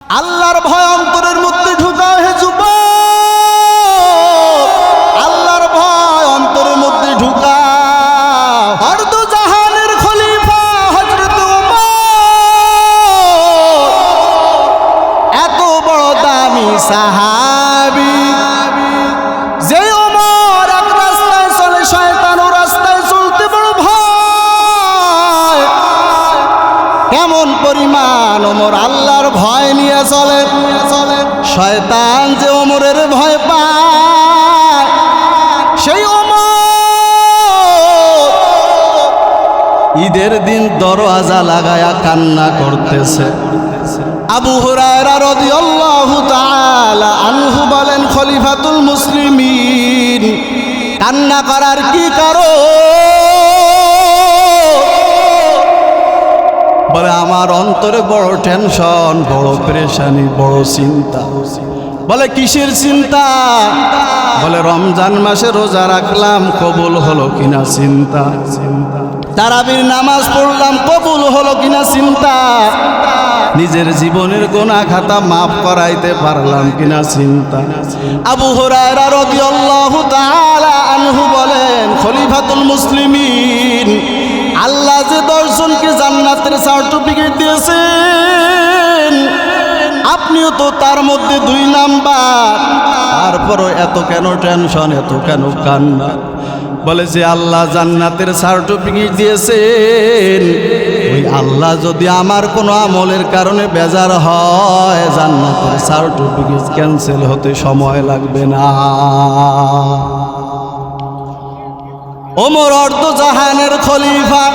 আল্লাহর ভয় অন্তরের মধ্যে ঢুকাও হে যুবক, আল্লাহর ভয় অন্তরের মধ্যে ঢুকাও। অর্ধ জাহানের খলিফা হযরত ওমর, এত বড় দামি সাহাবী, যে ওমর এক রাস্তায় চলে শয়তান ও রাস্তায় চলতে বড় ভয়। কেমন পরিমাণ ওমর আল্লাহর ভয় নিয়ে চলে। শয়তান যে ওমরের ভয় পায়, সেই ওমর ঈদের দিন দরওয়াজা লাগায়া কান্না করতেছে। আবু হুরায়রা রাদিয়াল্লাহু তাআলা আনহু বলেন, খলিফাতুল মুসলিমিন কান্না করার কি কারণ? বলে আমার অন্তরে বড় টেনশন, বড় পেরেশানি, বড় চিন্তা। বলে কিসের চিন্তা? বলে রমজান মাসে রোজা রাখলাম, কবুল হলো কিনা চিন্তা। তারাবির নামাজ পড়লাম, কবুল হলো কিনা চিন্তা। নিজের জীবনের গুনাহ খাতা মাফ করাইতে পারলাম কিনা চিন্তা। আবু হুরায়রা রাদিয়াল্লাহু তাআলা আনহু বলেন, খলিফাতুল মুসলিমিন আল্লাহ যে 10 জনকে জান্নাতের সার্টিফিকেট দিয়েছেন, আপনিও তো তার মধ্যে 2 নাম্বার। তারপরও এত কেন টেনশন, এত কেন কান্না? বলে যে আল্লাহ জান্নাতের সার্টিফিকেট দিয়েছেন, ওই আল্লাহ যদি আমার কোনো আমলের কারণে বেজার হয়, জান্নাতের সার্টিফিকেট ক্যান্সেল হতে সময় লাগবে না। ওমর অর্ধ জাহানের খলিফা,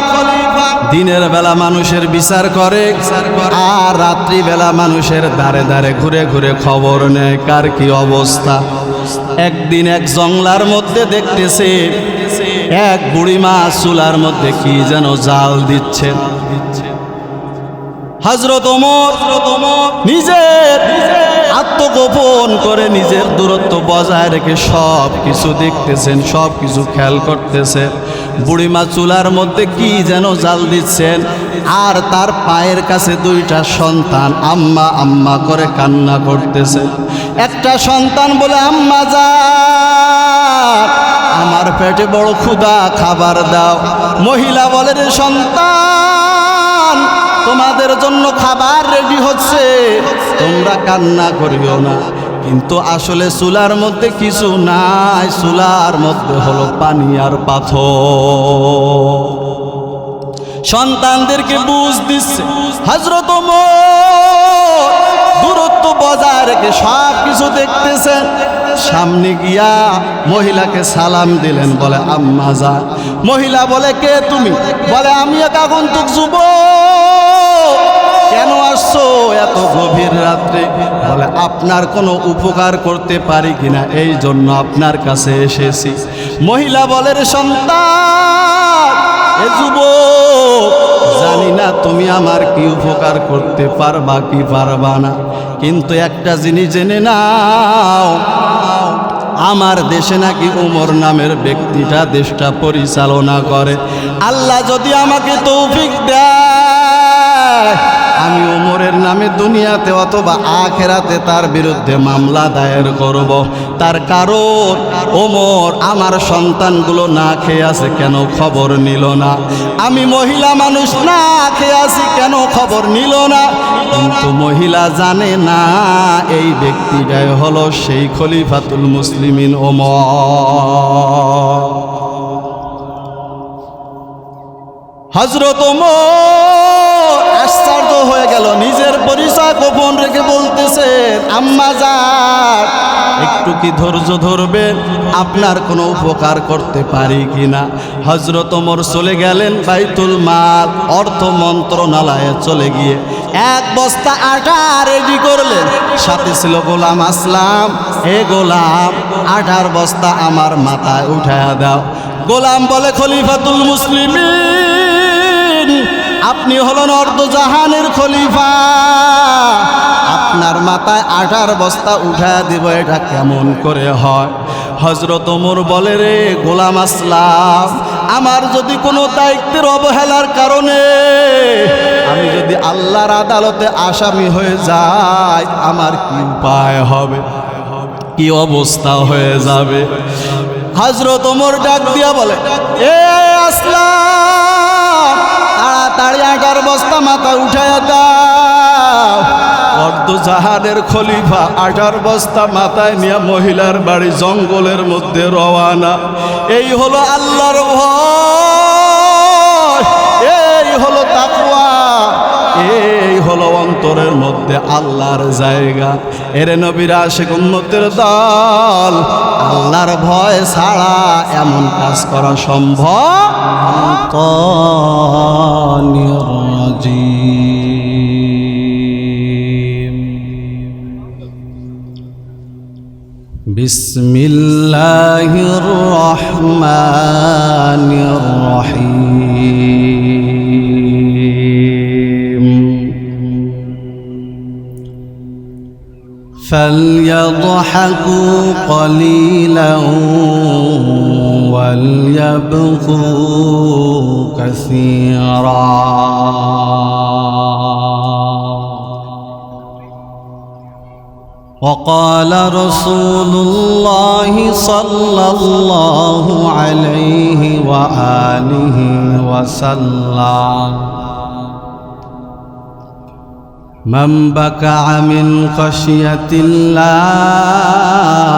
দিনের বেলা মানুষের বিচার করে আর রাত্রি বেলা মানুষের দাঁড়ে দাঁড়ে ঘুরে ঘুরে খবর নেয় কার কি অবস্থা। একদিন এক জংলার মধ্যে দেখতেছে এক বুড়িমা চুলার মধ্যে কি যেন জাল দিচ্ছে। হযরত ওমর নিজের আত্মগোপন করে নিজের দূরত্ব বজায় রেখে সব কিছু দেখতেছেন, সব কিছু খেয়াল করতেছে। বুড়িমা চুলার মধ্যে কি যেন জাল দিচ্ছেন, আর তার পায়ের কাছে 2টা সন্তান আম্মা আম্মা করে কান্না করতেছে। একটা সন্তান বলে, আম্মা যান, আমার পেটে বড় ক্ষুধা, খাবার দাও। মহিলা বলে, রে সন্তান, তোমাদের জন্য খাবার রেডি হচ্ছে, তোমরা কান্না করিও না। কিন্তু আসলে চুলার মধ্যে কিছু নাই, চুলার মধ্যে হলো পানি আর পাথর। সন্তানদেরকে বুঝ দিচ্ছে। হযরত ওমর দূরত্ব বজায় রেখে সব কিছু দেখতেছেন। সামনে গিয়া মহিলাকে সালাম দিলেন, বলে আম্মা যা। মহিলা বলে, কে তুমি? বলে আমি এক আগন্তুক যুবক, কেন আসছো এত গভীর রাত্রে? বলে আপনার কোনো উপকার করতে পারি কিনা, এই জন্য আপনার কাছে এসেছি। মহিলা বলে, রে সন্তান, এ যুবক, জানি না তুমি আমার কি উপকার করতে পারবা কি পারবা না, কিন্তু একটা জিনিস জেনে নাও, আমার দেশে নাকি ওমর নামের ব্যক্তিটা দেশটা পরিচালনা করে। আল্লাহ যদি আমাকে তৌফিক দেয়, আমি ওমরের নামে দুনিয়াতে অথবা আখেরাতে তার বিরুদ্ধে মামলা দায়ের করব। তার কারণ ওমর আমার সন্তানগুলো না খেয়ে আছে, কেন খবর নিল না? আমি মহিলা মানুষ, না খেয়ে আছি, কেন খবর নিল না? কিন্তু মহিলা জানে না এই ব্যক্তিটাই হলো সেই খলিফাতুল মুসলিমিন ওমর। হযরত ওমর আশ্চর্য হয়ে গেল, নিজের পরিচয় গোপন রেখে বলতেছে, আম্মা যান, একটু কি ধৈর্য ধরবেন, আপনার কোনো উপকার করতে পারি কিনা। হযরত ওমর চলে গেলেন বাইতুল মাল, অর্থ মন্ত্রণালয়ে চলে গিয়ে 1 বস্তা আটা রেডি করলেন। সাথে ছিল গোলাম আসলাম। এ গোলাম, 8 বস্তা আমার মাথায় উঠায়া দাও। গোলাম বলে, খলিফাতুল মুসলিমিন, আপনি হলেন অর্ধ জাহানের খলিফা, আপনার মাথায় 8 বস্তা উঠায়া দিব, এটা কেমন করে হয়? হযরত ওমর বলে, রে গোলাম আসলাম, আমার যদি কোনো দায়িত্বের অবহেলার কারণে আমি যদি আল্লাহর আদালতে আসামি হয়ে যাই, আমার কি উপায় হবে, কি অবস্থা হয়ে যাবে? হযরত ওমর ডাক দিয়া বলে, এ আসলাম, তাড়াতাড়ি 8 বস্তা মাথা উঠাইয়া দাও। অর্ধজাহানের খলিফা 8 বস্তা মাথায় নিয়ে মহিলার বাড়ি জঙ্গলের মধ্যে রওয়ানা। এই হলো আল্লাহর ভয়, এই হলো তাকওয়া, এই হলো অন্তরের মধ্যে আল্লাহর জায়গা। এরে নবীর আশিক উম্মতের দল, আল্লাহর ভয় ছাড়া এমন কাজ করা সম্ভব রাজিম। বিসমিল্লাহির রহমানির রহিম। فليضحكوا قليلا وليبكوا كثيرا وقال رسول الله صلى الله عليه وآله وسلم من بكع من خشية الله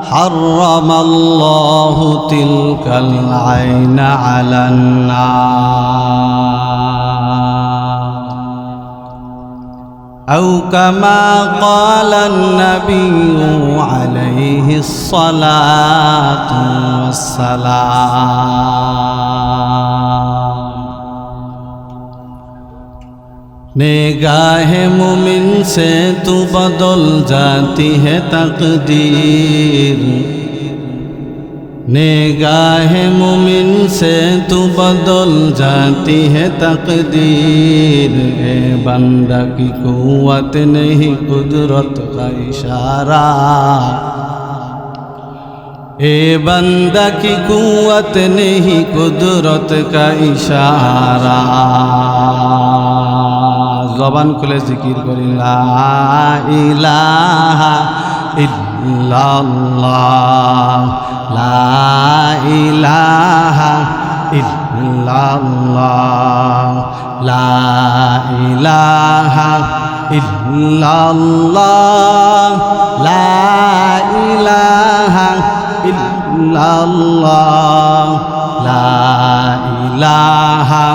حرم الله تلك العين على النار أو كما قال النبي عليه الصلاة والسلام निगाह मुमिन से तू बदल जाती है तकदीर, निगाह मुमिन से तू बदल जाती है तकदीर। ए बंदा की कुव्वत नहीं कुदरत का इशारा, ए बंदा की कुव्वत नहीं कुदरत का इशारा। জবান খুলে জিকির করি লা ইলাহা ইল্লাল্লাহ, লা ইলাহা ইল্লাল্লাহ, লা ইলাহা ইল্লাল্লাহ, লা ইলাহা ইল্লাল্লাহ, লা ইলাহা।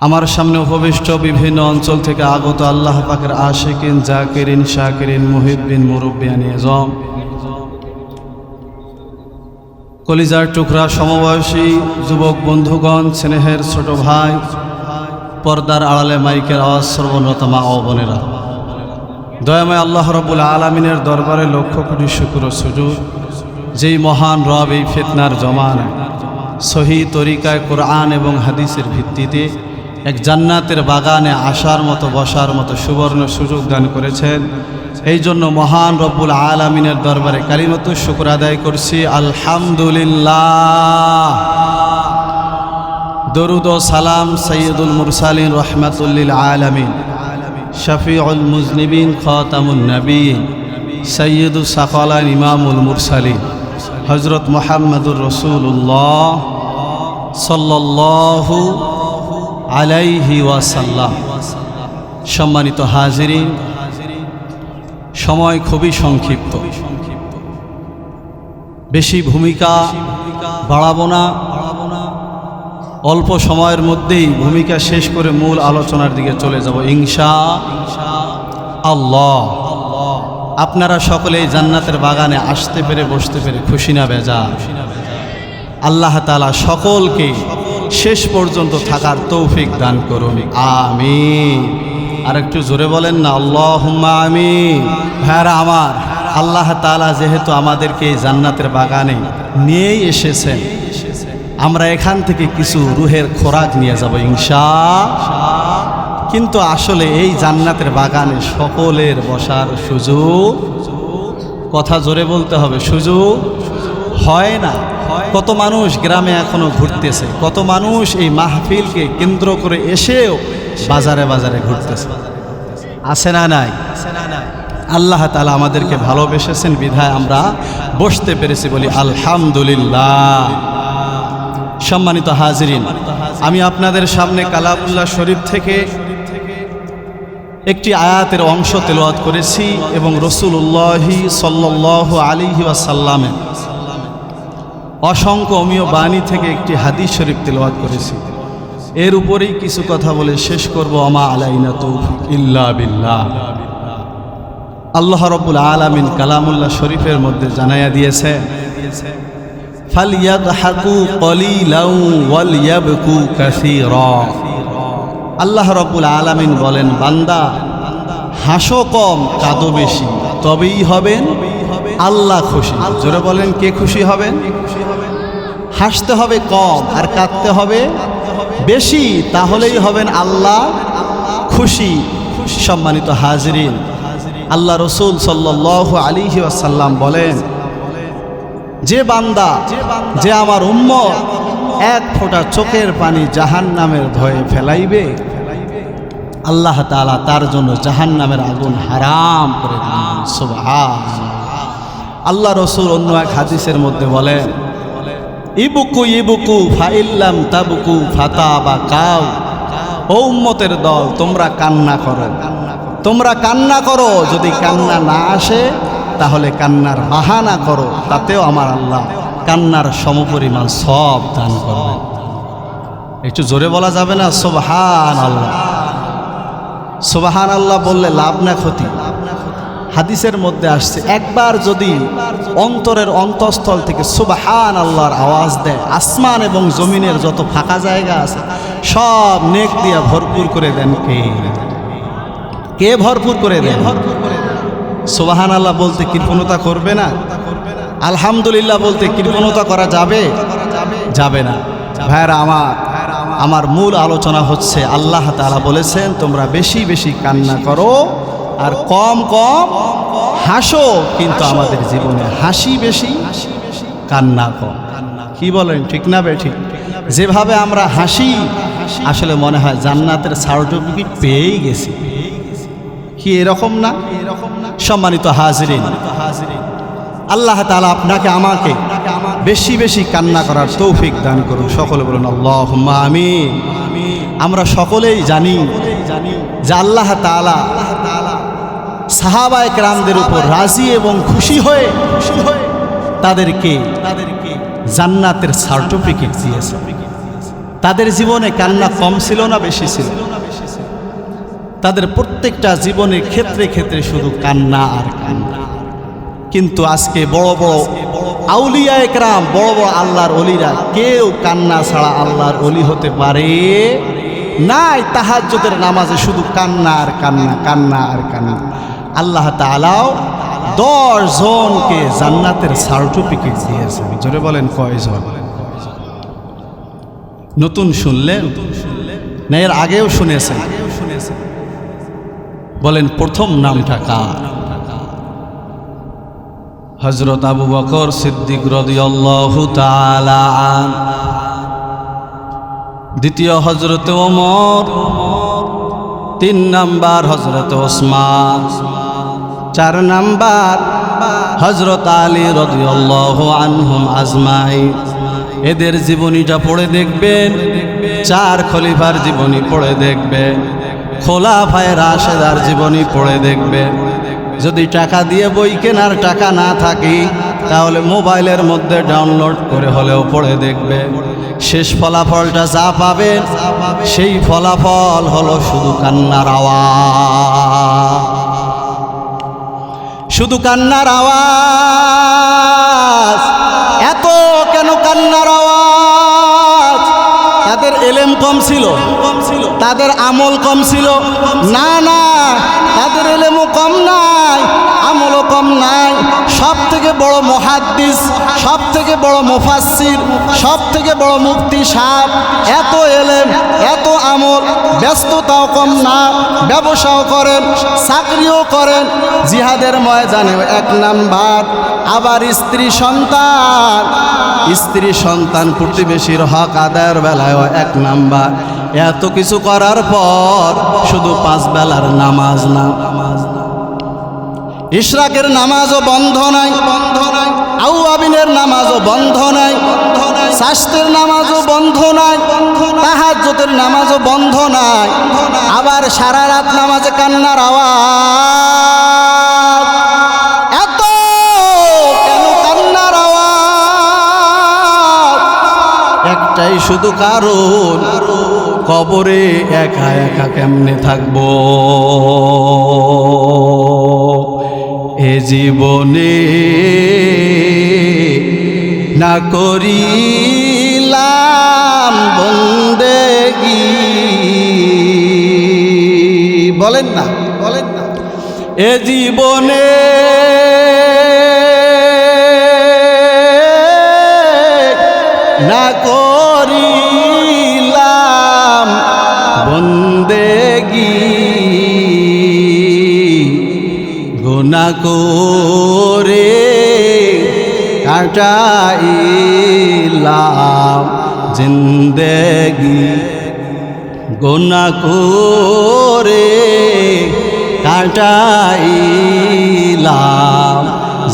আমার সামনে উপবিষ্ট বিভিন্ন অঞ্চল থেকে আগত আল্লাহ পাকের আশিকিন, জাকিরিন, শাকিরিন, মুহিব্বিন, মুরব্বিয়ান আজম, কলিজার টুকরা সমবয়সী যুবক বন্ধুগণ, স্নেহের ছোট ভাই, পর্দার আড়ালে মাইকের আওয়াজ শ্রবণরত মা ও বোনেরা, দয়াময় আল্লাহ রাব্বুল আলামিনের দরবারে লক্ষ কোটি শুকর ও সুজুদ, যেই মহান রব এই ফিতনার জমানায় সহি তরিকায় কোরআন এবং হাদিসের ভিত্তিতে এক জান্নাতের বাগানে আসার মতো, বসার মতো সুবর্ণ সুযোগ দান করেছেন। এই জন্য মহান রব্বুল আলামিনের দরবারে কালিমাতু শুকর আদায় করছি, আলহামদুলিল্লাহ। দরুদ ও সালাম সৈয়দুল মুরসালিন রহমাতুল লিল আলামিন, শফিউল মুজনিবিন, খাতামুন নবীন, সৈয়দুস সাকালান, ইমামুল মুরসালিন হযরত মুহাম্মদুর রাসূলুল্লাহ সাল্লাল্লাহু আলাইহি ওয়াসাল্লাম। সম্মানিত হাজিরিন, সময় খুবই সংক্ষিপ্ত, বেশি ভূমিকা বাড়াবো না। অল্প সময়ের মধ্যেই ভূমিকা শেষ করে মূল আলোচনার দিকে চলে যাব ইনশাআল্লাহ। আপনারা সকলে জান্নাতের বাগানে আসতে পেরে, বসতে পেরে খুশি না বেজার? আল্লাহ তাআলা সকলকে শেষ পর্যন্ত থাকার তৌফিক দান করুন, আমিন। আর একটু জোরে বলেন না, আল্লাহুম্মা আমিন। ভাইরা আমার, আল্লাহ তাআলা যেহেতু আমাদেরকে জান্নাতের বাগানে নিয়েই এসেছেন, আমরা এখান থেকে কিছু রুহের খোরাক নিয়ে যাব ইনশাআল্লাহ। কিন্তু আসলে এই জান্নাতের বাগানে সকলের বসার সুযোগ, কথা জোরে বলতে হবে, সুযোগ হয় না। কত মানুষ গ্রামে এখনো ঘুরতেছে, কত মানুষ এই মাহফিলকে কেন্দ্র করে এসেও বাজারে বাজারে ঘুরতেছে। আছে না নাই? আল্লাহ তাআলা আমাদেরকে ভালোবেসেছেন বিধায় আমরা বসতে পেরেছি, বলি আলহামদুলিল্লাহ। সম্মানিত হাজিরিন, আমি আপনাদের সামনে কালামুল্লাহ শরীফ থেকে একটি আয়াতের অংশ তেলাওয়াত করেছি এবং রাসূলুল্লাহ সাল্লাল্লাহু আলাইহি ওয়াসাল্লামের অসংখ্য অমীয় বাণী থেকে একটি হাদিস শরীফ তেলাওয়াত করেছি। এর উপরেই কিছু কথা বলে শেষ করব। আমা আলাইনা তৌফিক ইল্লা বিল্লাহ। আল্লাহ রাব্বুল আলামিন কালামুল্লাহ শরীফের মধ্যে জানায়া দিয়েছে, ফালইয়াদহাকু কলিলাও ওয়ালইয়াবকু কাসীরা। আল্লাহ রাব্বুল আলামিন বলেন, বান্দা হাসো কম কাঁদো বেশি, তবেই হবেন আল্লাহ খুশি। জোরে বলেন, কে খুশি হবেন? হাসতে হবে কম আর কাঁদতে হবে বেশি, তাহলেই হবেন আল্লাহ খুশি। সম্মানিত হাজিরিন, আল্লাহ রসুল সাল্লাল্লাহু আলাইহি ওয়াসাল্লাম বলেন, যে বান্দা যে আমার উম্মত এক ফোঁটা চোখের পানি জাহান্নামের ভয়ে ফেলাইবে, আল্লাহ তাআলা তার জন্য জাহান্নামের আগুন হারাম করে দিবেন। সুবহানাল্লাহ। আল্লাহ রসুল অন্য এক হাদিসের মধ্যে বলেন, ইবুকু ইবুকু ফাইল্লাম তাবুকু ফাতাবাকাউ। ও উম্মতের দল, তোমরা কান্না করো, তোমরা কান্না করো। যদি কান্না না আসে তাহলে কান্নার বাহানা করো, তাতেও আমার আল্লাহ কান্নার সমপরিমাণ সব দান করবেন। একটু জোরে বলা যাবে না? সুবহানাল্লাহ। সুবহানাল্লাহ বললে লাভ না ক্ষতি? হাদিসের মধ্যে আসছে, একবার যদি অন্তরের অন্তঃস্থল থেকে সুবহানাল্লাহর আওয়াজ দেয়, আসমান এবং জমিনের যত ফাঁকা জায়গা আছে সব নেক দিয়া ভরপুর করে দেন। কে ভরপুর করে দেন? সুবহানাল্লাহ বলতে কৃপণতা করবে না? আলহামদুলিল্লাহ বলতে কৃপণতা করা যাবে? যাবে না। ভাইরা আমার মূল আলোচনা হচ্ছে, আল্লাহ তাআলা বলেছেন তোমরা বেশি বেশি কান্না করো আর কম কম হাসো, কিন্তু আমাদের জীবনে হাসি বেশি, কান্না কম। কি বলেন, ঠিক না বেঠিক? যেভাবে আমরা হাসি, আসলে মনে হয় জান্নাতের সার্টিফিকেট পেয়েই গেছি। কি এরকম না? সম্মানিত হাজিরিন, আল্লাহ তাআলা আপনাকে আমাকে বেশি বেশি কান্না করার তৌফিক দান করুন। সকলে বলুন আল্লাহুম্মা আমিন। আমরা সকলেই জানি যে আল্লাহ তাআলা সাহাবায়ে কেরামদের উপর রাজি এবং খুশি হয়ে তাদেরকে জান্নাতের সার্টিফিকেট দিয়েছে। তাদের জীবনে কান্না কম ছিল না বেশি ছিল? তাদের প্রত্যেকটা জীবনের ক্ষেত্রে ক্ষেত্রে শুধু কান্না আর কান্না। কিন্তু আজকে বড় বড় আউলিয়ায়ে কেরাম, বড় বড় আল্লাহর ওলিরা, কেউ কান্না ছাড়া আল্লাহর ওলি হতে পারে নাই। তাহাজ্জুদের নামাজে শুধু কান্না আর কান্না, কান্না আর কান্না। আল্লাহ তাআলাও 10 জনকে জান্নাতের সার্টিফিকেট দিয়েছেন। জোরে বলেন, কয়জন? নতুন শুনলেন না এর আগেও শুনেছেন? বলেন, প্রথম নামটা কার? হযরত আবু বকর সিদ্দিক রাদিয়াল্লাহু তাআলা আন। দ্বিতীয় হযরত ওমর, 3 নাম্বার হযরত ওসমান, 4 নাম্বার হযরত আলী রাদিয়াল্লাহু আনহুম আজমাইন। এদের জীবনীটা পড়ে দেখবেন, 4 খলিফার জীবনী পড়ে দেখবেন, খোলাফায়ে রাশেদার জীবনী পড়ে দেখবেন। যদি টাকা দিয়ে বই কেনার টাকা না থাকে তাহলে মোবাইলের মধ্যে ডাউনলোড করে হলেও পড়ে দেখবেন। শেষ ফলাফলটা যা পাবেন সেই ফলাফল হলো শুধু কান্নার আওয়াজ, শুধু কান্নার আওয়াজ। এত কেন কান্নার আওয়াজ? তাদের এলেম কম ছিল, তাদের আমল কম ছিল? না না, তাদের এলেমও কম নাই, আমলও কম নাই। সব থেকে বড় মুহাদ্দিস, সব থেকে বড় মুফাসসির, সব থেকে বড় মুফতি সাহেব, এত এলেম, এত আমল, ব্যস্ততাও কম না, ব্যবসাও করেন, চাকরিও করেন, জিহাদের ময়দানেও 1 নাম্বার। আবার স্ত্রী সন্তান প্রতিবেশীর হক আদায়ের বেলায়ও 1 নাম্বার। এত কিছু করার পর শুধু 5 বেলার নামাজ না, ইশরাকের নামাজও বন্ধ নাই, আউয়াবিনের নামাজও বন্ধ নাই, শাস্তের নামাজও বন্ধ নাই, তাহাজ্জুদের নামাজও বন্ধ নাই। আবার সারা রাত নামাজে কান্নার আওয়াজ। এত কেন কান্নার আওয়াজ? একটাই শুধু কারণ, কবরে একা একা কেমনে থাকবো। এ জীবনে না করিলাম বন্দেগি, বলেন না, বলেন না। এ জীবনে না করিলাম বন্দেগি, গুনাহ করে কাটাইলাম জিন্দেগি, গুনাহ করে কাটাইলাম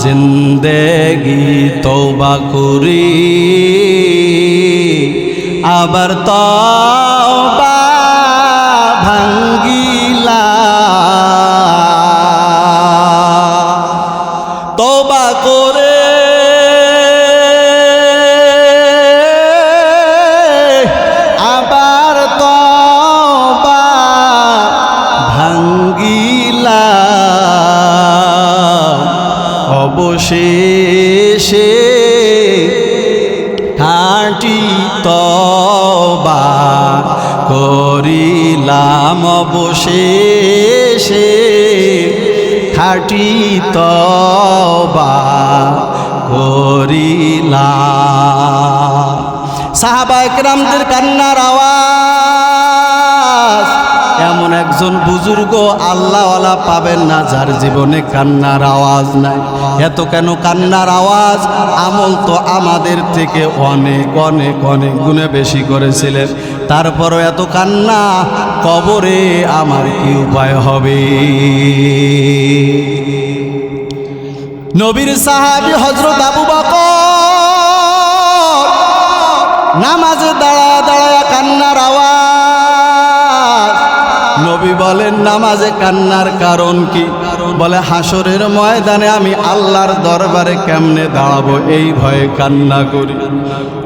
জিন্দেগি। তওবা করি আবার তওবা ভাঙ্গিলাম, তওবা করে আবার তওবা ভাঙ্গিলাম। অবশেষে খাঁটি তওবা করিলাম, অবশেষে খাঁটি তওবা করিলাম। সাহাবায়ে কেরামদের কান্নার আওয়াজ। এমন একজন বুজুর্গ আল্লাহওয়ালা পাবেন না যার জীবনে কান্নার আওয়াজ নাই। এত কেন কান্নার আওয়াজ? আমল তো আমাদের থেকে অনেক অনেক অনেক গুণে বেশি করেছিলেন, তারপরও এত কান্না। কবরে আমার কি উপায় হবে? নবীর সাহাবী হযরত আবু বকর নামাজে দাঁড়ায়া দাঁড়ায়া কান্নার আওয়াজ। নবী বলেন, নামাজে কান্নার কারণ কি? বলে, হাসরের ময়দানে আমি আল্লাহর দরবারে কেমনে দাঁড়াবো এই ভয়ে কান্না করি।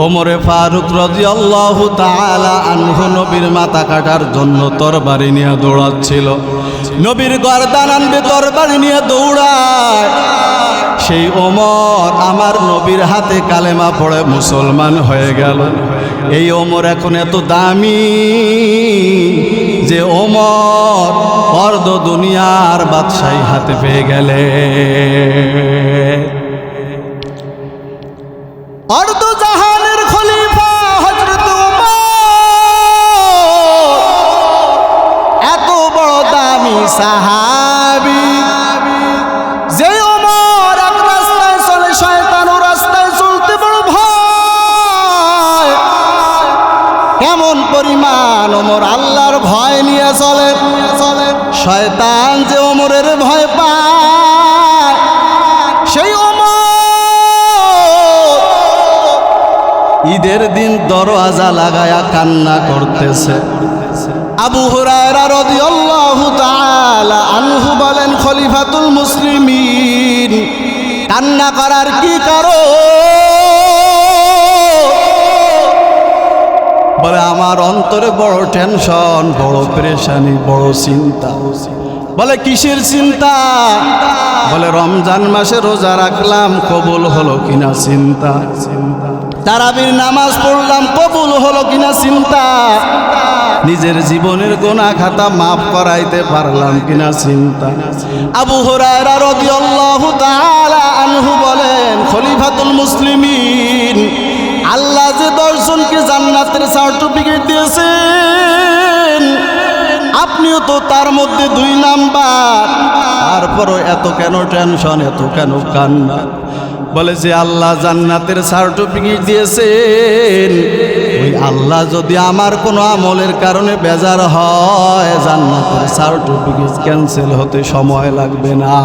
ওমরে ফারুক রাদিয়াল্লাহু তাআলা আনহু নবীর মাথা কাটার জন্য তরবারি নিয়ে দৌড়াচ্ছিল। নবীর গর্দান আনবে তরবারি নিয়ে দৌড়ায়। সেই ওমর আমার নবীর হাতে কালেমা পড়ে মুসলমান হয়ে গেল। এই ওমর এখন এত দামি যে ওমর অর্ধ দুনিয়ার বাদশাহী হাতে পেয়ে গেলে। অর্ধ জাহানের খলিফা হযরত ওমর এত বড় দামি সাহাবী, যে ওমর এক রাস্তায় চলে শয়তান ও রাস্তায় চলতে বড় ভয়। কেমন পরিমাণ ওমর আল্লাহর ভয় নিয়ে চলে। শয়তান যে ওমরের ভয় পায়, সেই ওমর ঈদের দিন দরওয়াজা লাগায়া কান্না করতেছে। আবু হুরায়রা রাদিয়াল্লাহু তাআলা আনহু বলেন, খলিফাতুল মুসলিমিন কান্না করার কি কারণ? বলে, আমার অন্তরে বড় টেনশন, বড় পেরেশানি, বড় চিন্তা। বলে, কিসের চিন্তা? বলে, রমজান মাসে রোজা রাখলাম, কবুল হলো কিনা চিন্তা। তারাবির নামাজ পড়লাম, কবুল হলো কিনা চিন্তা, নিজের জীবনের গুনাহ খাতা মাফ করাইতে পারলাম কিনা চিন্তা। আবু হুরায়রা রাদিয়াল্লাহু তাআলা আনহু বলেন, খলিফাতুল মুসলিমিন, আল্লাহ যে 10 জনকে জান্নাতের সার্টিফিকেট দিয়েছেন, আপনিও তো তার মধ্যে 2 নাম্বার, তারপরও এত কেন টেনশন, এত কেন কান্না? বলে যে আল্লাহ জান্নাতের সার্টিফিকেট দিয়েছেন, ওই আল্লাহ যদি আমার কোনো আমলের কারণে বেজার হয়, জান্নাতের সার্টিফিকেট ক্যান্সেল হতে সময় লাগবে না।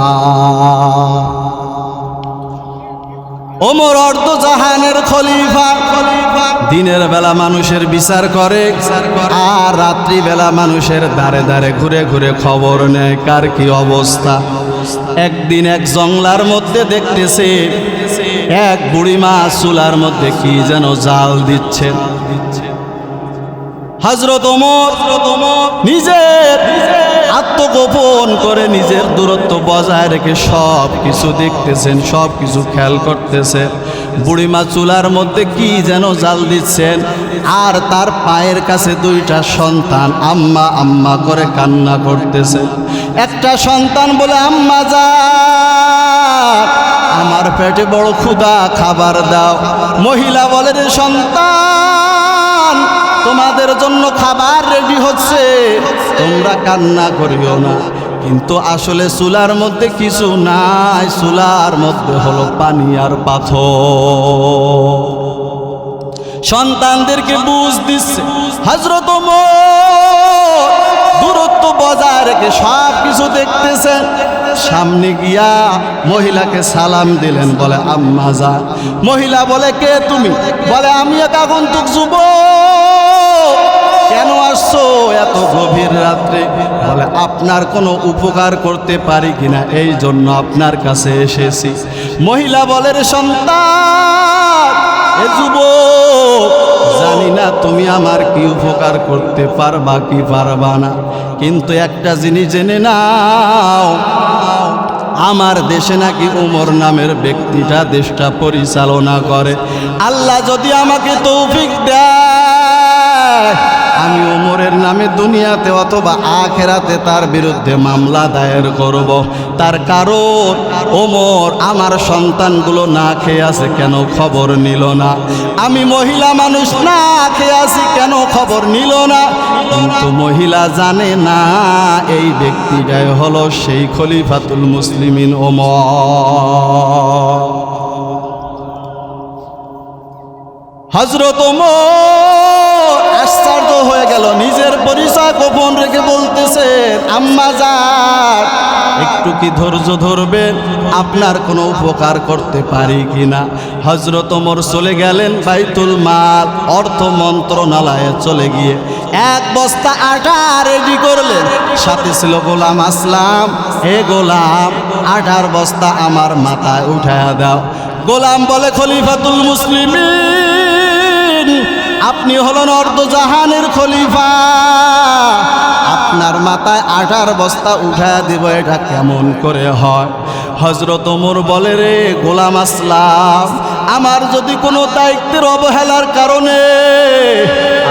ওমর অর্ধ জাহানের খলিফা, দিনের বেলা মানুষের বিচার করে আর রাত্রি বেলা মানুষের দাঁড়ে দাঁড়ে ঘুরে ঘুরে খবর নেয় কার কি অবস্থা। একদিন এক জংলার মধ্যে দেখতেছে এক বুড়িমা চুলার মধ্যে কি যেন জাল দিচ্ছে। হযরত ওমর নিজের আত্মগোপন করে নিজের দূরত্ব বজায় রেখে সব কিছু দেখতেছেন, সব কিছু খেয়াল করতেছে। বুড়িমা চুলার মধ্যে কি যেন জাল দিচ্ছেন, আর তার পায়ের কাছে 2টা সন্তান আম্মা আম্মা করে কান্না করতেছে। একটা সন্তান বলে, আম্মা যান, আমার পেটে বড় ক্ষুধা, খাবার দাও। মহিলা বলে, রে সন্তান, তোমাদের জন্য খাবার রেডি হচ্ছে, তোমরা কান্না করিও না। কিন্তু আসলে চুলার মধ্যে কিছু নাই, চুলার মধ্যে হলো পানি আর পাথর। সন্তানদেরকে বুঝ দিচ্ছে। হযরত ওমর দূরত্ব বজায় রেখে সব কিছু দেখতেছেন। সামনে গিয়া মহিলাকে সালাম দিলেন, বলে আম্মা যা। মহিলা বলে, কে তুমি? বলে, আমি এক আগন্তুক যুবক, কেন আসছো এত গভীর রাত্রে? বলে, আপনার কোনো উপকার করতে পারি কিনা, এই জন্য আপনার কাছে এসেছি। মহিলা বলে, রে সন্তান, এ যুবক, জানি না তুমি আমার কি উপকার করতে পারবা কি পারবা না, কিন্তু একটা জিনিস জেনে নাও, আমার দেশে নাকি ওমর নামের ব্যক্তিটা দেশটা পরিচালনা করে। আল্লাহ যদি আমাকে তৌফিক দেয়, আমি ওমরের নামে দুনিয়াতে অথবা আখেরাতে তার বিরুদ্ধে মামলা দায়ের করব। তার কারণ ওমর আমার সন্তানগুলো না খেয়ে আছে, কেন খবর নিল না? আমি মহিলা মানুষ, না খেয়ে আছি, কেন খবর নিল না? কিন্তু মহিলা জানে না এই ব্যক্তিটাই হলো সেই খলিফাতুল মুসলিমিন ওমর। হযরত ওমর আশ্চর্য হয়ে গেল, নিজের পরিচয় গোপন রেখে বলতেছে, আম্মা যান, একটু কি ধৈর্য ধরবেন, আপনার কোনো উপকার করতে পারি কিনা? হযরত ওমর চলে গেলেন বাইতুল মাল, অর্থ মন্ত্রণালয়ে চলে গিয়ে 1 বস্তা আটা রেডি করলেন। সাথে ছিল গোলাম আসলাম। হে গোলাম, আটার বস্তা আমার মাথায় উঠায়া দাও। গোলাম বলে, খলিফাতুল মুসলিমিন, আপনি হলেন অর্ধজাহানের খলিফা, আপনার মাথায় আটার বস্তা উঠায়া দিব, এটা কেমন করে হয়? হযরত ওমর বলে, রে গোলাম আসলাম, আমার যদি কোনো দায়িত্বের অবহেলার কারণে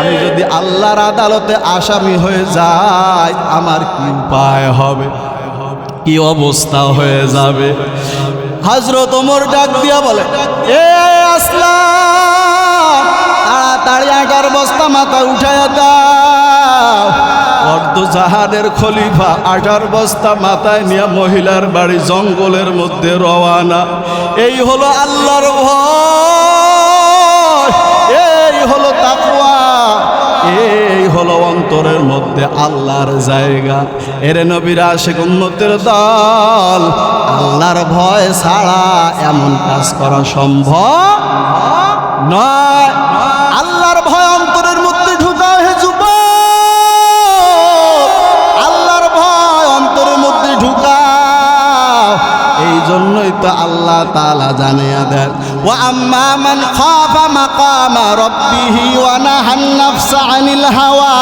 আমি যদি আল্লাহর আদালতে আসামি হয়ে যাই, আমার কি উপায় হবে, কি অবস্থা হয়ে যাবে? হযরত ওমর ডাক দিয়া বলে, এ আসলাম, তাড়াতাড়ি আটার বস্তা মাথা উঠায়া দাও। অর্ধজাহানের খলিফা আটার বস্তা মাথায় নিয়ে মহিলার বাড়ি জঙ্গলের মধ্যে রওয়ানা। এই হলো আল্লাহর ভয়, এই হলো তাকওয়া, এই হলো অন্তরের মধ্যে আল্লাহর জায়গা। এরে নবীর আশিক উম্মতের দল, আল্লাহর ভয় ছাড়া এমন কাজ করা সম্ভব নয়। আল্লাহর ভয় অন্তরের মধ্যে ঢুকাও হে যুবক, আল্লাহর ভয় অন্তরের মধ্যে ঢুকাও। এই জন্যই তো আল্লাহ তাআলা জানিয়ে দেন, ওয়া আম্মা মান খাফা মাকামা রাব্বিহি ওয়া নাহান নাফসা আনিল হাওয়া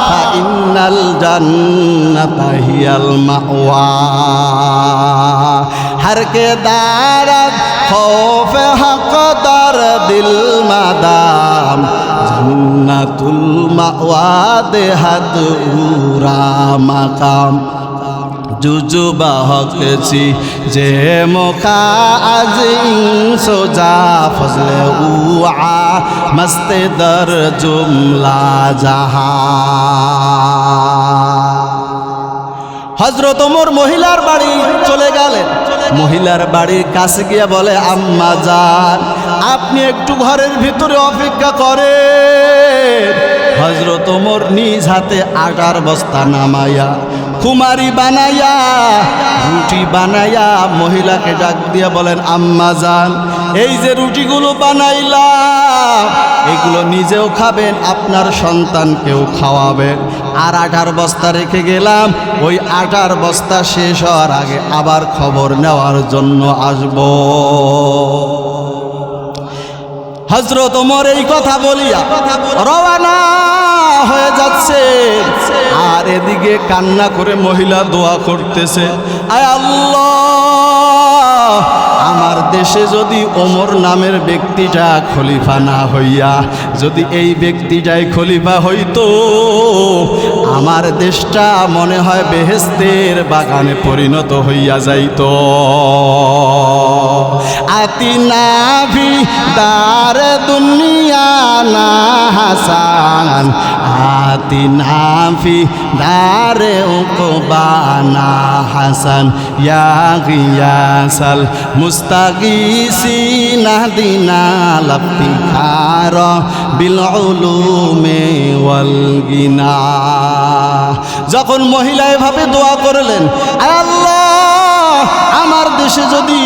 ফা ইন্নাল জান্নাতা হিয়াল মাওয়া। हर के दारद खौफ हक दर दिल मादाम जन्नतुल मावा देहत उरा मकाम जुजुबा हकছি যে মুখা আজ সোজা ফজলে উআ মস্তে দর জুমলা জাহা হযরত ওমর মহিলার বাড়ি চলে গেলেন মহিলার বাড়ির কাছে গিয়ে বলে আম্মা জান আপনি একটু ঘরের ভিতরে অপেক্ষা করেন হযরত ওমর নিজ হাতে আটার বস্তা নামাইয়া কুমারি বানাইয়া রুটি বানাইয়া মহিলাকে ডাক দিয়ে বলেন আম্মা জান এই যে রুটিগুলো বানাইলাম এগুলো নিজেও খাবেন আপনার সন্তানকেও খাওয়াবেন আর আটার বস্তা রেখে গেলাম ওই আটার বস্তা শেষ হওয়ার আগে আবার খবর নেওয়ার জন্য আসব হযরত ওমর এই কথা বলিয়া রওনা হয়ে যাচ্ছে আর এদিকে কান্না করে মহিলা দোয়া করতেছে আয় আল্লাহ আমার দেশে যদি ওমর নামের ব্যক্তিটা খলিফা না হইয়া যদি এই ব্যক্তিটাই খলিফা হইতো আমার দেশটা মনে হয় বেহেশতের বাগানে পরিণত হইয়া যাইতো আতিনা ভি দার দুনিয়া না হাসান আতিনা ফি দারে উকবানা হাসান ইয়া গিয়াসাল মুস্তাগিসিনা দিনা লাফতিখার বিল উলুমে ওয়াল গিনা যখন মহিলা এভাবে দোয়া করলেন আল্লাহ আমার দেশে যদি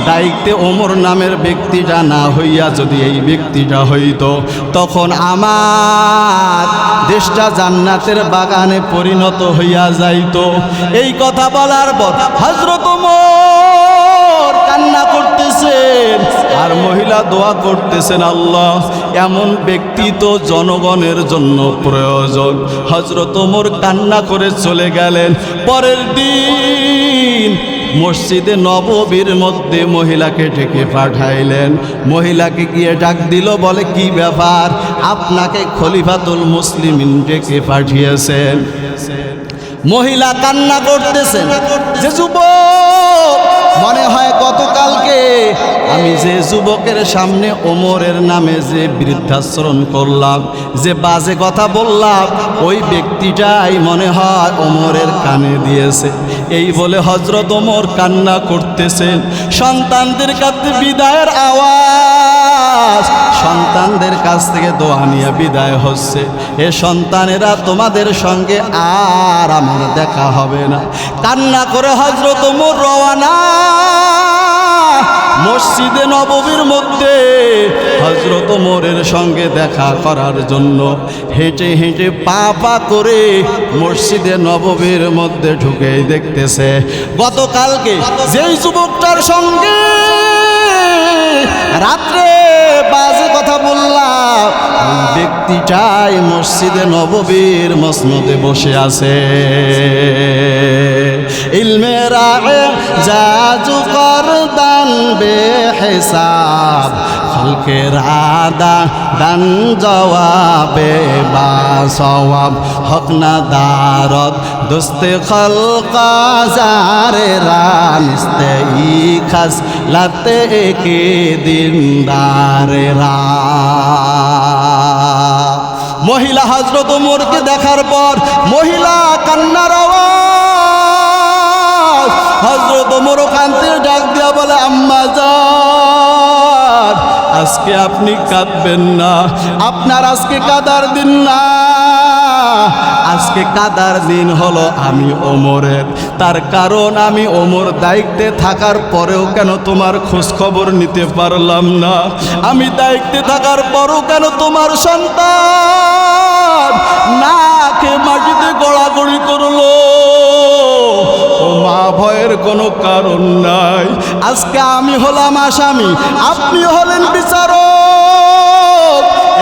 দায়িত্বে ওমর নামের ব্যক্তিটা না হইয়া যদি এই ব্যক্তিটা হইতো তখন আমার দেশটা জান্নাতের বাগানে পরিণত হইয়া যাইতো এই কথা বলার পর হযরত ওমর কান্না করতেছেন আর মহিলা দোয়া করতেছেন আল্লাহ এমন ব্যক্তি তো জনগণের জন্য প্রয়োজন হযরত ওমর কান্না করে চলে গেলেন পরের দিন মসজিদে নববীর মধ্যে মহিলাকে ডেকে পাঠাইলেন মহিলাকে গিয়ে ডাক দিল বলে কি ব্যাপার আপনাকে খলিফাতুল মুসলিমিন ডেকে পাঠিয়েছেন মহিলা কান্না করতেছেন যে যুবক মনে হয় গতকালকে আমি যে যুবকের সামনে ওমরের নামে যে বৃদ্ধাশ্রম করলাম যে বাজে কথা বললাম ওই ব্যক্তিটাই মনে হয় ওমরের কানে দিয়েছে এই বলে হযরত ওমর কান্না করতেছেন সন্তানদের কাছে বিদায়ের আওয়াজ সন্তানদের কাছ থেকে দোয়া নিয়ে বিদায় হচ্ছে এ সন্তানেরা তোমাদের সঙ্গে আর আমার দেখা হবে না কান্না করে হযরত ওমর রওনা মসজিদে নববীর মধ্যে হযরত ওমরের সঙ্গে দেখা করার জন্য হেঁটে হেঁটে পা পা করে মসজিদে নববীর মধ্যে ঢুকে দেখতেছে গতকালকে যেই যুবকটার সঙ্গে রাত্রে বাজে কথা বললাম ওই ব্যক্তিটাই মসজিদে নববীর মসনদে বসে আছে ইলমে রায়ে জাজু করদান বেহিসাব খলকের আদা দান জওয়াবে বা সওয়াব হক না দারত দোস্তে খলকা জারে রানিস্তে ই খাস লাতে কে দিনদারে রা মহিলা হযরত ওমরকে দেখার পর মহিলা কান্নার আওয়াজ হযরত ওমর কাঁদতে ডাক দিয়া বলে আম্মা জান আজকে আপনি কাঁদবেন না আপনার আজকে কাদার দিন না আজকে কাদার দিন হলো আমি ওমরের তার কারণ আমি ওমর দায়িত্বে থাকার পরেও কেন তোমার খোঁজ খবর নিতে পারলাম না আমি দায়িত্বে থাকার পরও কেন তোমার সন্তান নাকে মাটিতে গড়াগড়ি করলো ও মা ভয়ের কোনো কারণ নাই আজকে আমি হলাম আসামি আপনি হলেন বিচারক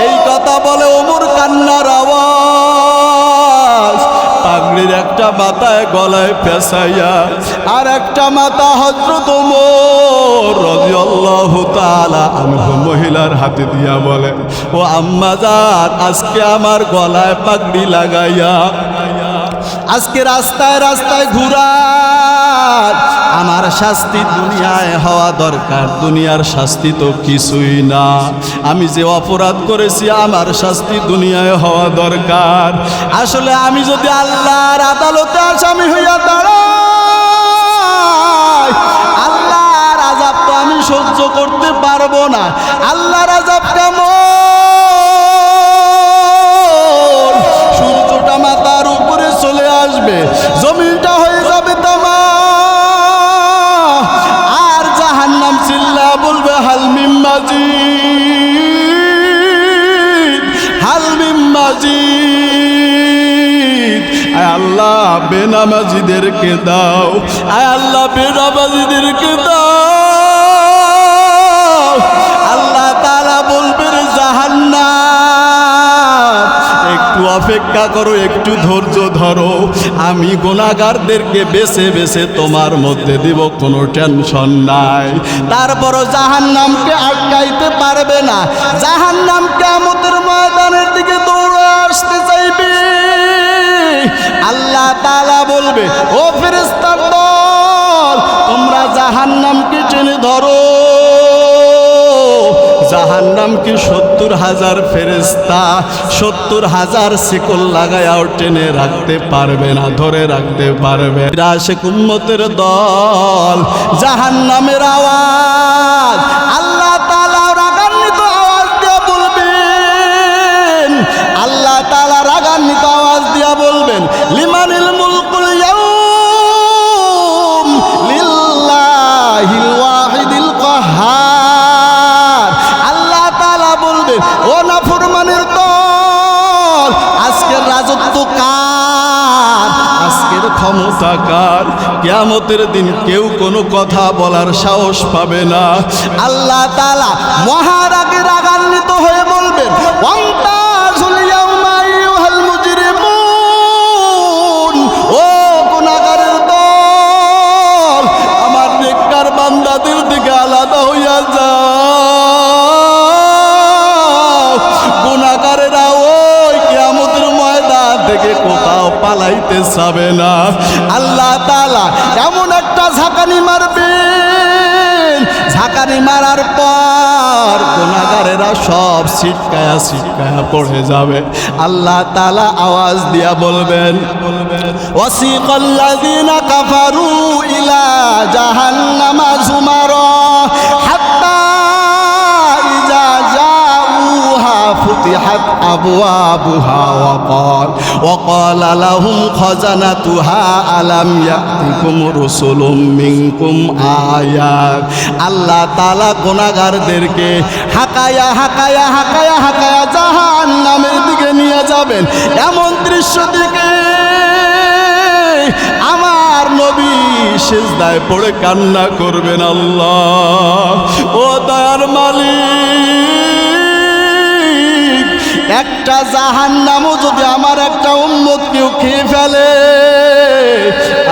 এই কথা বলে ওমর কান্নার আওয়াজ পাগড়ির একটা মাথায় গলায় পেঁচাইয়া আর একটা মাথা হযরত ওমর রাদিয়াল্লাহু তাআলা আনহু মহিলার হাতে দিয়া বলে, ও আম্মা জান, আজকে আমার গলায় পাগড়ি লাগাইয়া আজকে রাস্তায় রাস্তায় ঘুরার আমার শাস্তি দুনিয়ায় হওয়া দরকার। দুনিয়ার শাস্তি তো কিছুই না, আমি যে অপরাধ করেছি আমার শাস্তি দুনিয়ায় হওয়া দরকার। আসলে আমি যদি আল্লাহর আদালতে আসামি হইয়া দাঁড়াই, আল্লাহর আযাব তো আমি সহ্য করতে পারবো না। আল্লাহর আযাব কেমন? সূর্যটা মাথার উপরে চলে আসবে, জমিনটা হয়ে যাবে তামা, আর জাহান্নাম চিল্লা বলবে হাল মিন মাজিদ, হাল মিন মাজিদ। আয় আল্লাহ, বেনামাজিদেরকে দাও, আয় আল্লাহ, বেনামাজিদেরকে দাও। আল্লাহ তাআলা বলবেন জাহান্নাম, একটু অপেক্ষা করো, একটু ধৈর্য ধরো, আমি গুনাহগারদেরকে বেছে বেছে তোমার মধ্যে দিব, কোনো টেনশন নাই। তারপরও জাহান্নামকে আটকাইতে পারবে না। জাহান্নাম কিয়ামতের ময়দানের দিকে দৌড়ে আসতে চাইবে। আল্লাহ তাআলা বলবে, ও ফেরেশতার দল, তোমরা জাহান্নামকে টেনে ধরো। জাহান্নামকে 70,000 ফেরেশতা 70,000 শিকল লাগায়াও টেনে রাখতে পারবে না, ধরে রাখতে পারবে। আশিক উম্মতের দল, জাহান্নামের আওয়াজ আল্লাহ তাআলা রাগান্বিত আওয়াজ দিয়া বলবেন, আল্লাহ তাআলা রাগান্বিত আওয়াজ দিয়া বলবেন, লিমানিল মুলকুল ইয়াউম লিল্লাহিল ওয়াহিদিল কাহ্হার। আল্লাহ তাআলা বলবেন, ও নাফরমানের দল, আজকের রাজত্ব কার, আজকের ক্ষমতা কার? কিয়ামতের দিন কেউ কোনো কথা বলার সাহস পাবে না। আল্লাহ তাআলা মহারাগে রাগান্বিত হয়ে বলবেন, ওয়ান্তাজুল ইয়াউমা আইয়ুহাল মুজরিমুন, ও গুনাহগারের দল, আমার নেককার বান্দাদের দিকে আলাদা হইয়া যাও। গুনাহগারেরা ওই কিয়ামতের ময়দান থেকে কোথাও পালাইতে যাবে না। আল্লাহ তাআলা এমন একটা ঝাঁকানি মারবেন, ঝাঁকানি মারার পর গুনাহগারেরা সব ছিটকায়া ছিটকায়া পড়ে যাবে। আল্লাহ তাআলা আওয়াজ দিয়া বলবেন, ওয়াসিকাল্লাযীনা কাফারু ইলা জাহান্নামা যুমারা হাত্তা ইযা জাউহা ফুতিহাত আবওয়াবুহা ওয়াকালা লাহুম খাজানাতুহা আলাম ইয়াতিকুম রাসূলুম মিনকুম আয়াত। আল্লাহ তাআলা গুনাহগারদেরকে হাকায়া হাকায়া হাকায়া হাকায়া জাহান্নামের দিকে নিয়ে যাবেন। এমন দৃশ্য দেখে আমার নবী সিজদায় পড়ে কান্না করবেন, আল্লাহ ও দয়ার মালিক, একটা জাহান্নামও যদি আমার একটা উম্মত কেউ খেয়ে ফেলে,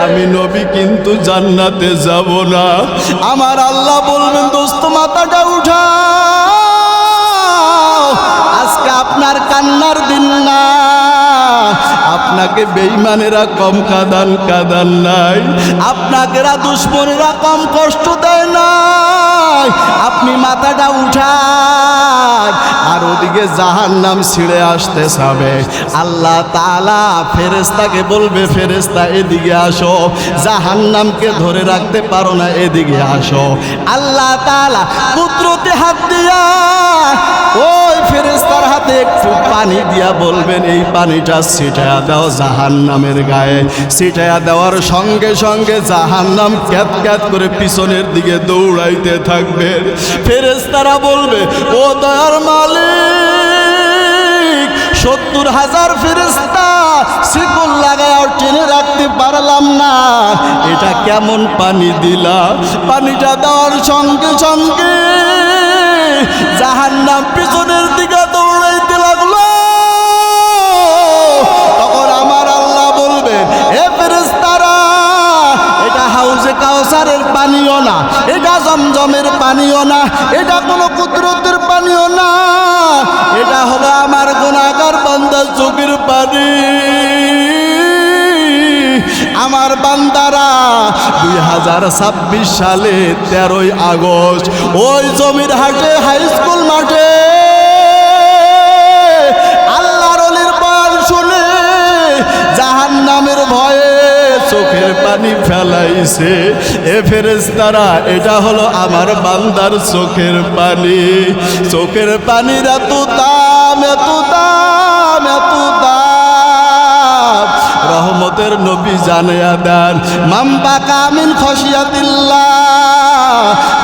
আমি নবী কিন্তু জান্নাতে যাব না। আমার আল্লাহ বলবেন, দোস্ত মাথাটা উঠাও, আজকে আপনার কান্নার দিন না। আপনাকে বেঈমানেরা কম কাঁদান নাই, আপনাকে দুশমনেরা কম কষ্ট দেয় নাই। আপনি মাথাটা উঠান, আর ওদিকে জাহান্নাম ছিঁড়ে আসতে যাবে। আল্লাহ তাআলা ফেরেশতাকে বলবে, ফেরেশতা এদিকে আসো, জাহান্নামকে ধরে রাখতে পারো না, এদিকে আসো। আল্লাহ তাআলা কুদরতে হাত দিয়া ওই ফেরেশতার হাতে একটু পানি দিয়া বলবেন, এই পানিটা ছিটায়া দাও জাহান্নামের গায়ে। ছিটায়া দেওয়ার সঙ্গে সঙ্গে জাহান্নাম ক্যাত ক্যাত করে পিছনের দিকে দৌড়াইতে থাকবে। ফেরেশতারা বলবে, ও দয়ার মালিক, 70,000 ফেরেশতা শিকল লাগায় আর টেনে রাখতে পারলাম না, এটা কেমন পানি দিলা? পানিটা দেওয়ার সঙ্গে সঙ্গে জাহান্নাম পিছনের দিকে দৌড়াইতে লাগলো। তখন আমার আল্লাহ বলবে, কাউসারের পানিও না, এটা জমজমের পানিও না, এটা কোনো কুদরতের পানিও না, এটা হলো আমার গুনাহগার বান্দার চোখের পানি। আমার বান্দারা 2026 সালে 13ই আগস্ট ওই জমির হাটে হাই স্কুল মাঠে আল্লাহর ওলির বয়ান শুনে জাহান্নামের ভয়ে চোখের পানি ফেলাইছে। এ ফেরেশতারা, এটা হলো আমার বান্দার চোখের পানি। চোখের পানির এত দাম, এত দাম, এত দাম। রহমতের নবী জানিয়া দেন, মান বাকা মিন খশিয়াতিল্লাহ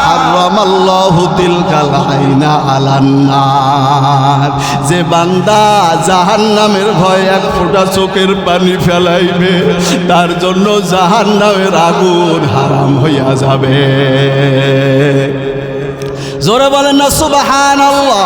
হারামাল্লাহু তিলকাল আইনা আলান নার। যে বান্দা জাহান্নামের ভয়ে এক ফোঁটা চোখের পানি ফেলাইবে, তার জন্য জাহান্নামের আগুন হারাম হইয়া যাবে। জোরে বলেন না সুবহানাল্লাহ।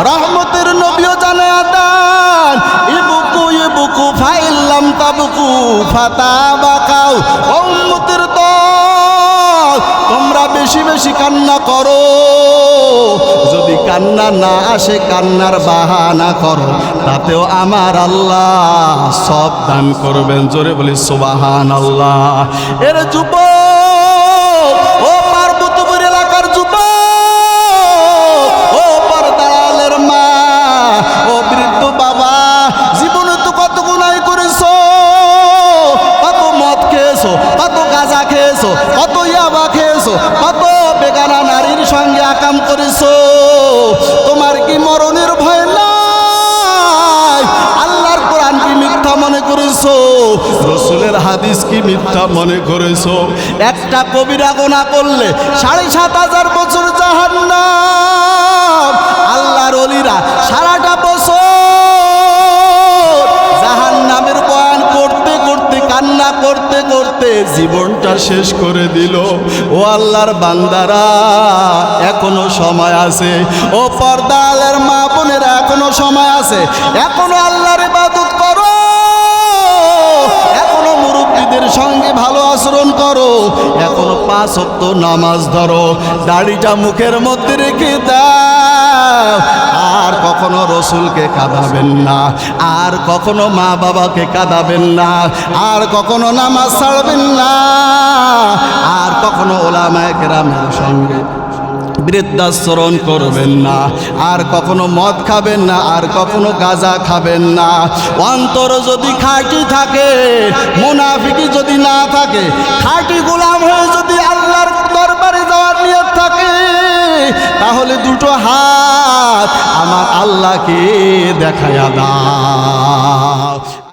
রহমতের নবীও জানিয়া দেন, ইবকু ইবকু ফাইল্লাম তাবকু ফাতাবাকাউ। উম্মতের দল, তোমরা বেশি বেশি কান্না করো, যদি কান্না না আসে কান্নার বাহানা করো, তাতেও আমার আল্লাহ সব দান করবেন। জোরে বলি সুবহানাল্লাহ। এর যুবক, ও পার্বতীপুর এলাকার যুবক, ও পর্দালের মা, ও বৃদ্ধ বাবা, জীবনে তো কত গুনাহ করেছো, কত মদ খেয়েছো, কত গাঁজা খেয়েছো, কত ইয়াবা খেয়েছো, কত বেগানা নারীর সঙ্গে আকাম করেছো। তোমার কি মরণের ভয় নাই? আল্লাহর কোরআন কি মিথ্যা মনে করেছো? রসুলের হাদিস কি মিথ্যা মনে করেছো? একটা কবিরা গুনাহ করলে 7,500 বছর জাহান্নাম। আল্লাহর ওলিরা সারাটা বছর জাহান্নামের বয়ান করতে করতে, কান্না করতে করতে জীবনটা শেষ করে দিল। ও আল্লাহর বান্দারা, এখনো সময় আছে। ও পর্দালের মা বোনেরা, এখনো সময় আছে। এখনো আল্লাহর ইবাদত করো, এখনো মুরব্বীদের সঙ্গে ভালো আচরণ করো, এখনো 5 ওয়াক্ত নামাজ ধরো, দাড়িটা মুখের মধ্যে রেখে দাও। আর কখনো রসুলকে কাঁদাবেন না, আর কখনো মা বাবাকে কাঁদাবেন না, আর কখনো নামাজ ছাড়বেন না, আর কখনো ওলামায়ে কেরামের সঙ্গে বৃদ্ধাশ্রণ করবেন না, আর কখনো মদ খাবেন না, আর কখনো গাঁজা খাবেন না। অন্তর যদি খাঁটি থাকে, মুনাফিকি যদি না থাকে, খাঁটি গোলাম হয়ে যদি আল্লাহর দরবারে যাওয়ার নিয়ত থাকে, তাহলে দুটো হাত আমার আল্লাহকে দেখায়া দাও।